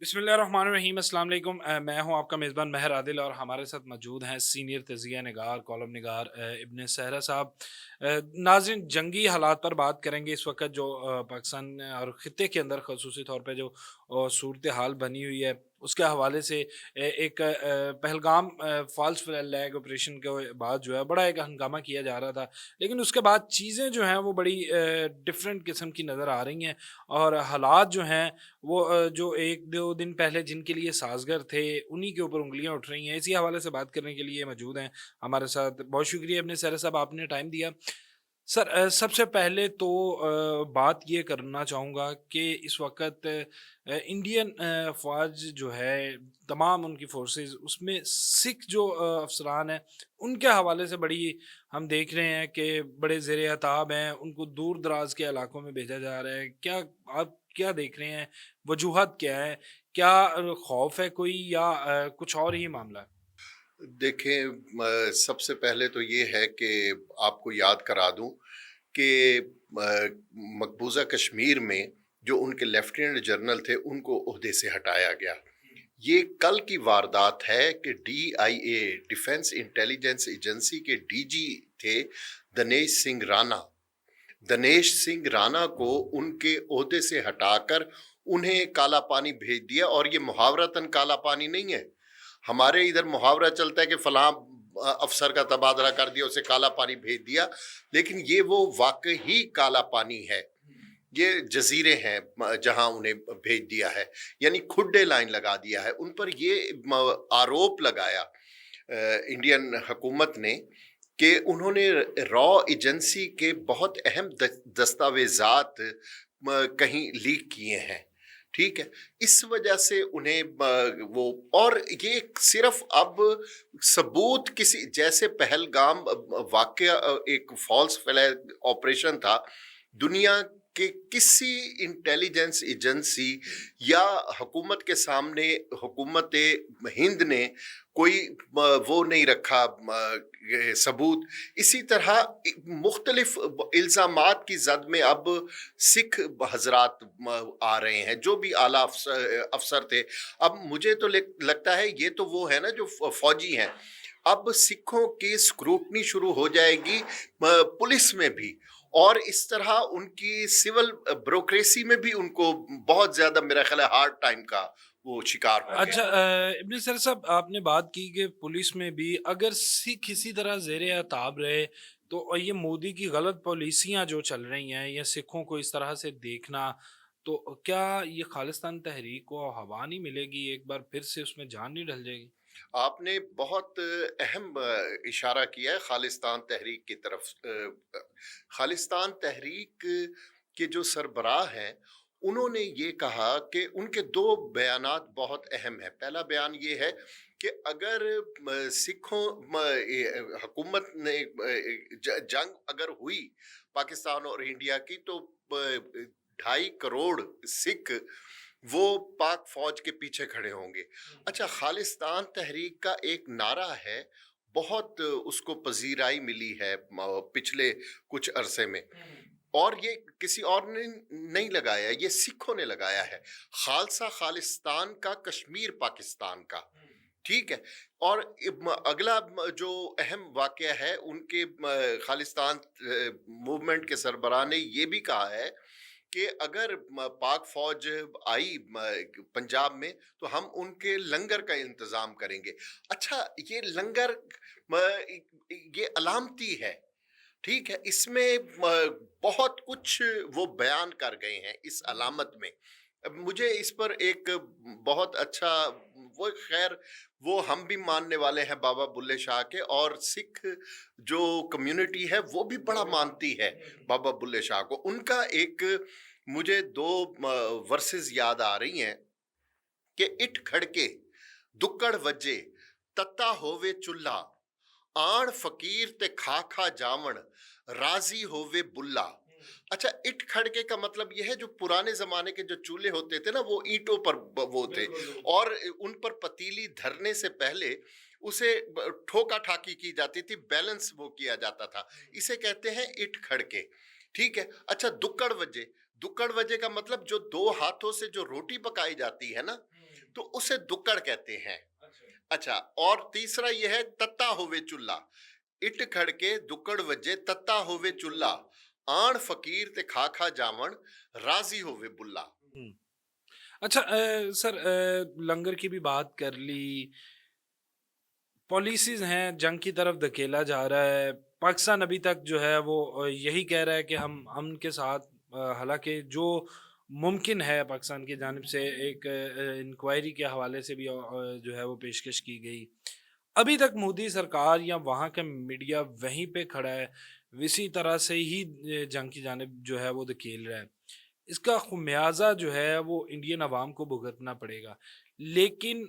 बिस्मिल्लाहिर्रहमानिर्रहीम अस्सलाम वालेकुम। मैं हूं आपका मेज़बान महर आदिल और हमारे साथ मौजूद हैं सीनियर तज़किया निगार कॉलम निगार इब्न सहरा साहब। नाज़रीन, जंगी हालात पर बात करेंगे इस वक्त जो पाकिस्तान और ख़ित्ते के अंदर ख़ुसूसी तौर पे जो सूरत हाल बनी हुई है उसके हवाले से एक पहलगाम फ़ॉल्स फ्लैग ऑपरेशन के बाद जो है बड़ा एक हंगामा किया जा रहा था, लेकिन उसके बाद चीज़ें जो हैं वो बड़ी डिफरेंट किस्म की नज़र आ रही हैं और हालात जो हैं वो जो 1-2 दिन पहले जिनके लिए साज़गर थे, उन्हीं के ऊपर उँगलियाँ उठ रही हैं। इसी हवाले से बात करने के लिए मौजूद हैं हमारे साथ। बहुत शुक्रिया इब्न सैयद साहब, आपने टाइम दिया। सर, सबसे पहले तो बात ये करना चाहूँगा कि इस वक़्त इंडियन फ़ौज जो है, तमाम उनकी फ़ोर्सेस उसमें सिख जो अफ़सरान हैं, उनके हवाले से बड़ी हम देख रहे हैं कि बड़े ज़ेर-ए-ताब हैं, उनको दूर-दराज़ के इलाकों में भेजा जा रहा है। क्या आप क्या देख रहे हैं? वजूहत क्या है? क्या खौफ है कोई या कुछ और ही मामला है? देखें, सबसे पहले तो ये है कि आपको याद करा दूं कि मकबूजा कश्मीर में जो उनके लेफ्टिनेंट जनरल थे उनको ओहदे से हटाया गया। ये कल की वारदात है कि DIA डिफेंस इंटेलिजेंस एजेंसी के DG थे दनेश सिंह राणा को उनके ओहदे से हटाकर उन्हें काला पानी भेज दिया। और ये मुहावरतन काला पानी नहीं है। हमारे इधर मुहावरा चलता है कि फलां अफसर का तबादला कर दिया, उसे काला पानी भेज दिया, लेकिन ये वो वाकई काला पानी है। ये जजीरे हैं जहां उन्हें भेज दिया है, यानी खुड्डे लाइन लगा दिया है। उन पर ये आरोप लगाया इंडियन हुकूमत ने कि उन्होंने रॉ एजेंसी के बहुत अहम दस्तावेजात कहीं लीक किए हैं। ठीक है, इस वजह से उन्हें वो, और ये सिर्फ अब सबूत किसी जैसे पहलगाम वाकया एक फॉल्स फ्लैग ऑपरेशन था। दुनिया के किसी इंटेलिजेंस एजेंसी या हुकूमत के सामने हुकूमत हिंद ने कोई वो नहीं रखा सबूत। इसी तरह मुख्तलिफ इल्ज़ामात की जद में अब सिख हजरात आ रहे हैं, जो भी आला अफसर थे। अब मुझे तो लगता है ये तो वो है ना जो फौजी हैं। अब सिखों की स्क्रूटनी शुरू हो जाएगी पुलिस में भी, और इस तरह उनकी सिविल ब्यूरोक्रेसी में भी उनको बहुत ज्यादा, मेरा ख्याल है, हार्ड टाइम का वो शिकार होंगे। अच्छा, इब्न सर साहब, आपने बात की कि पुलिस में भी अगर सिख इसी तरह ज़ेर-ए-ताब रहे तो ये मोदी की गलत पॉलिसियाँ जो चल रही हैं या सिखों को इस तरह से देखना, तो क्या ये खालिस्तान तहरीक को हवा नहीं मिलेगी? एक बार फिर से उसमें जान नहीं डल जाएगी? आपने बहुत अहम इशारा किया है खालिस्तान तहरीक की तरफ। खालिस्तान तहरीक के जो सरबराह हैं, उन्होंने ये कहा कि उनके दो बयानात बहुत अहम है। पहला बयान ये है कि अगर सिखों हुकूमत ने जंग अगर हुई पाकिस्तान और इंडिया की, तो 2.5 करोड़ सिख वो पाक फौज के पीछे खड़े होंगे। अच्छा, खालिस्तान तहरीक का एक नारा है, बहुत उसको पजीराई मिली है पिछले कुछ अरसे में, और ये किसी और ने नहीं लगाया, ये सिखों ने लगाया है। खालसा खालिस्तान का, कश्मीर पाकिस्तान का। ठीक है। और अगला जो अहम वाकया है, उनके खालिस्तान मूवमेंट के सरबराह ने ये भी कहा है कि अगर पाक फौज आई पंजाब में, तो हम उनके लंगर का इंतजाम करेंगे। अच्छा, ये लंगर ये अलामती है। ठीक है, इसमें बहुत कुछ वो बयान कर गए हैं इस अलामत में। अब मुझे इस पर एक बहुत अच्छा, वो खैर वो हम भी मानने वाले हैं बाबा बुल्ले शाह के, और सिख जो कम्युनिटी है वो भी बड़ा मानती है बाबा बुल्ले शाह को। उनका एक, मुझे दो वर्सेस याद आ रही हैं कि इट खड़के दुक्कड़ वजे तत्ता होवे चुल्ला आण फकीर ते खा खा जावण राजी होवे बुल्ला। अच्छा, इट खड़के का मतलब यह है, जो पुराने जमाने के जो चूल्हे होते थे ना, वो ईंटों पर वो थे, और उन पर पतीली धरने से पहले उसे ठोका ठाकी की जाती थी, बैलेंस वो किया जाता था। इसे कहते हैं इट खड़के। ठीक है। अच्छा, दुक्कड़ वजे का मतलब जो दो हाथों से जो रोटी पकाई जाती है ना, تو اسے दुक्कड़ कहते हैं। अच्छा। अच्छा, और तीसरा ये है तत्ता होवे चुल्ला, इट खड़के दुक्कड़ वजे तत्ता होवे चुल्ला, आण फकीर ते खा खा जावण, राजी होवे बुल्ला। हुँ। अच्छा सर लंगर की भी बात कर ली, पॉलिसीज़ हैं, जंग की तरफ धकेला जा रहा है। पाकिस्तान अभी तक जो है वो यही कह रहा है कि हम अमन के साथ हालाँकि जो मुमकिन है पाकिस्तान की जानिब से एक इंक्वायरी के हवाले से भी जो है वो पेशकश की गई। अभी तक मोदी सरकार या वहाँ का मीडिया वहीं पे खड़ा है, इसी तरह से ही जंग की जानिब जो है वो धकेल रहा है। इसका खुमियाज़ा जो है वो इंडियन अवाम को भुगतना पड़ेगा। लेकिन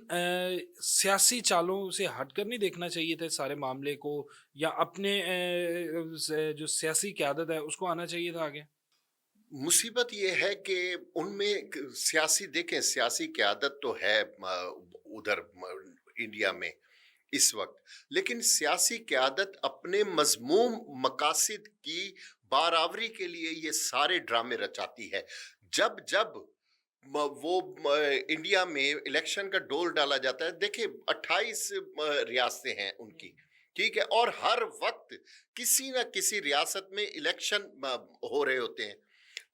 सियासी चालों से हटकर नहीं देखना चाहिए था इस सारे मामले को, या अपने जो सियासी क़यादत है उसको आना चाहिए था आगे? मुसीबत ये है कि उनमें सियासी, देखें, सियासी क़यादत तो है उधर इंडिया में इस वक्त, लेकिन सियासी क़यादत अपने मज़मूम मकासद की बारावरी के लिए ये सारे ड्रामे रचाती है। जब जब इंडिया में इलेक्शन का डोल डाला जाता है, देखिए 28 रियासतें हैं उनकी, ठीक है, और हर वक्त किसी ना किसी रियासत में इलेक्शन हो रहे होते हैं।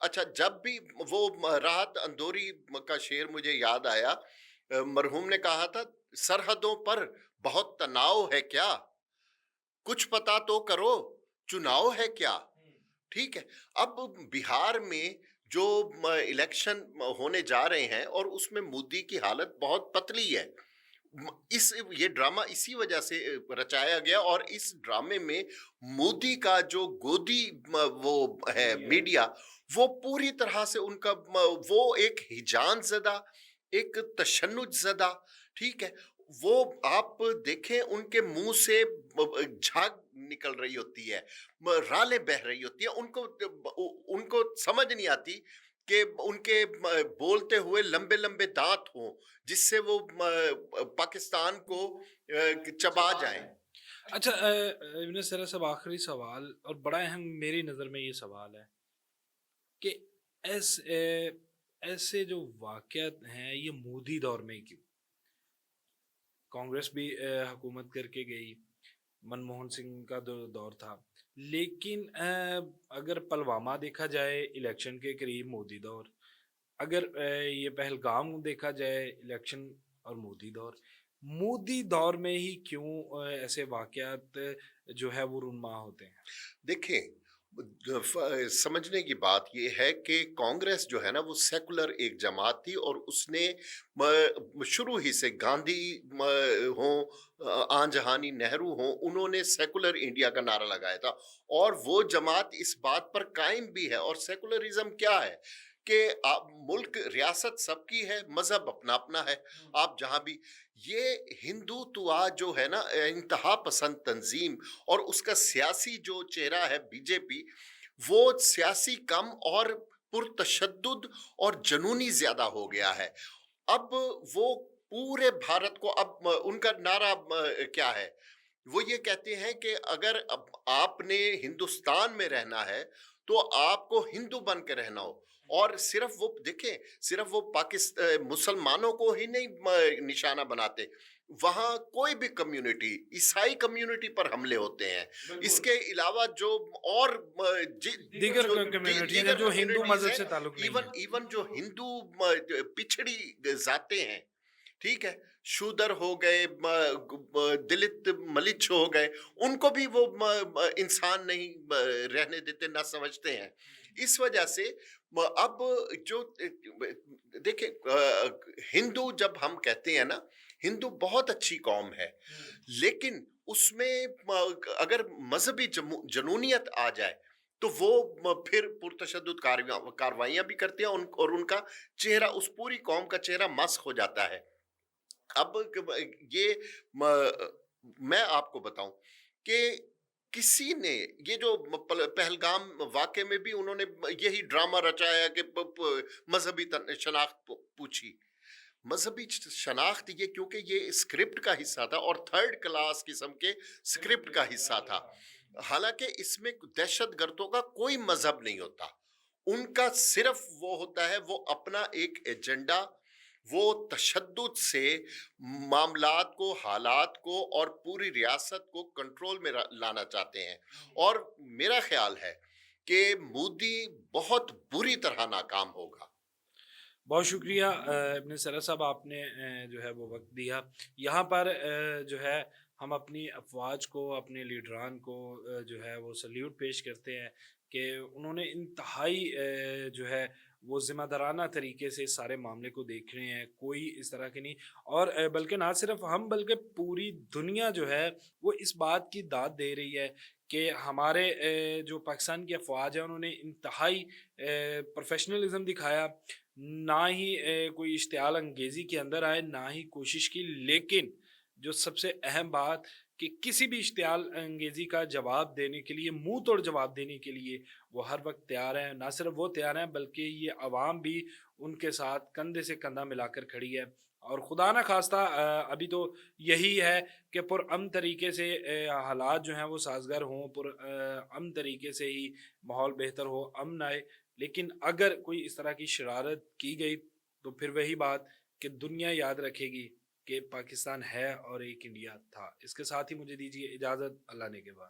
अच्छा, जब भी वो राहत अंदौरी का शेर मुझे याद आया, मरहूम ने कहा था, सरहदों पर बहुत तनाव है क्या, कुछ पता तो करो, चुनाव है क्या। ठीक है। अब बिहार में जो इलेक्शन होने जा रहे हैं और उसमें मोदी की हालत बहुत पतली है। इस ये ड्रामा इसी वजह से रचाया गया, और इस ड्रामे में मोदी का जो गोदी वो है मीडिया, वो पूरी तरह से उनका वो एक हिजान ज़दा, एक तशन्नुज ज़दा, ठीक है, वो आप देखें उनके मुंह से झाग निकल रही होती है, रालें बह रही होती है, उनको उनको समझ नहीं आती कि उनके बोलते हुए लंबे लंबे दांत हों जिससे वो पाकिस्तान को चबा जाएं। अच्छा इब्न सरा साहब, आखिरी सवाल और बड़ा अहम मेरी नज़र में ये सवाल है कि ऐसे जो वाक़यात हैं ये मोदी दौर में क्यों? कांग्रेस भी हुकूमत करके गई, मनमोहन सिंह का दौर था, लेकिन अगर पुलवामा देखा जाए इलेक्शन के करीब मोदी दौर, अगर ये पहलगाम देखा जाए इलेक्शन और मोदी दौर में ही क्यों ऐसे वाक़यात जो है वो रुनमा होते हैं? देखिए, समझने की बात ये है कि कांग्रेस जो है ना, वो सेकुलर एक जमात थी, और उसने शुरू ही से गांधी हो, आन जहानी नेहरू हो, उन्होंने सेकुलर इंडिया का नारा लगाया था, और वो जमात इस बात पर कायम भी है। और सेकुलरिज्म क्या है कि आप, मुल्क रियासत सबकी है, मजहब अपना अपना है, आप जहां भी, ये हिंदुत्व जो है ना, इंतहा पसंद तंजीम, और उसका सियासी जो चेहरा है बीजेपी, वो सियासी कम और पुरतशद्दुद और जनूनी ज्यादा हो गया है। अब वो पूरे भारत को, अब उनका नारा क्या है, वो ये कहते हैं कि अगर अब आपने हिंदुस्तान में रहना है तो आपको हिंदू बन के रहना हो। और सिर्फ वो देखें, सिर्फ वो पाकिस्तान मुसलमानों को ही नहीं निशाना बनाते, वहाँ कोई भी कम्युनिटी, ईसाई कम्युनिटी पर हमले होते हैं। इसके अलावा जो और दीगर जो कम्युनिटीज़ हैं दीगर जो हिंदू कम्युनिटीज मज़हब हैं, से ताल्लुक़ नहीं इवन है। इवन जो हिंदू पिछड़ी जाते हैं, ठीक है, शूदर हो गए, दलित मलिच्छ हो गए, उनको भी वो इंसान नहीं रहने देते, ना समझते हैं। इस वजह से अब जो देखिए, हिंदू जब हम कहते हैं ना, हिंदू बहुत अच्छी कौम है, लेकिन उसमें अगर मजहबी जनूनियत आ जाए तो वो फिर पुरतशद्दुद कार्रवाइयां भी करते हैं, और उनका चेहरा, उस पूरी कौम का चेहरा मस्क हो जाता है। अब ये मैं आपको बताऊं कि किसी ने, ये जो पहलगाम वाक़े में भी उन्होंने यही ड्रामा रचाया कि मजहबी शनाख्त पूछी, मजहबी शनाख्त, ये क्योंकि ये स्क्रिप्ट का हिस्सा था, और थर्ड क्लास किस्म के स्क्रिप्ट का हिस्सा था। हालांकि इसमें दहशत गर्दों का कोई मजहब नहीं होता, उनका सिर्फ वो होता है, वो अपना एक एजेंडा وہ تشدد سے معاملات کو، حالات کو اور پوری ریاست کو کنٹرول میں لانا چاہتے ہیں، اور میرا خیال ہے کہ مودی بہت بری طرح ناکام ہوگا۔ بہت شکریہ ابن سرا صاحب، آپ نے جو ہے وہ وقت دیا یہاں پر۔ جو ہے ہم اپنی افواج کو، اپنے لیڈران کو جو ہے وہ سلیوٹ پیش کرتے ہیں کہ انہوں نے انتہائی جو ہے وہ ذمہ دارانہ طریقے سے اس سارے معاملے کو دیکھ رہے ہیں، کوئی اس طرح کے نہیں۔ اور بلکہ نہ صرف ہم بلکہ پوری دنیا جو ہے وہ اس بات کی داد دے رہی ہے کہ ہمارے جو پاکستان کی افواج ہیں انہوں نے انتہائی پروفیشنلزم دکھایا، نہ ہی کوئی اشتعال انگیزی کے اندر آئے، نہ ہی کوشش کی، لیکن جو سب سے اہم بات کہ کسی بھی اشتعال انگیزی کا جواب دینے کے لیے، منہ توڑ جواب دینے کے لیے وہ ہر وقت تیار ہیں۔ نہ صرف وہ تیار ہیں بلکہ یہ عوام بھی ان کے ساتھ کندھے سے کندھا ملا کر کھڑی ہے۔ اور خدا نہ خواستہ ابھی تو یہی ہے کہ پرامن طریقے سے حالات جو ہیں وہ سازگار ہوں، امن طریقے سے ہی ماحول بہتر ہو، امن آئے۔ لیکن اگر کوئی اس طرح کی شرارت کی گئی تو پھر وہی بات کہ دنیا یاد رکھے گی کہ پاکستان ہے اور ایک انڈیا تھا۔ اس کے ساتھ ہی مجھے دیجیے اجازت، اللہ نے کے بعد۔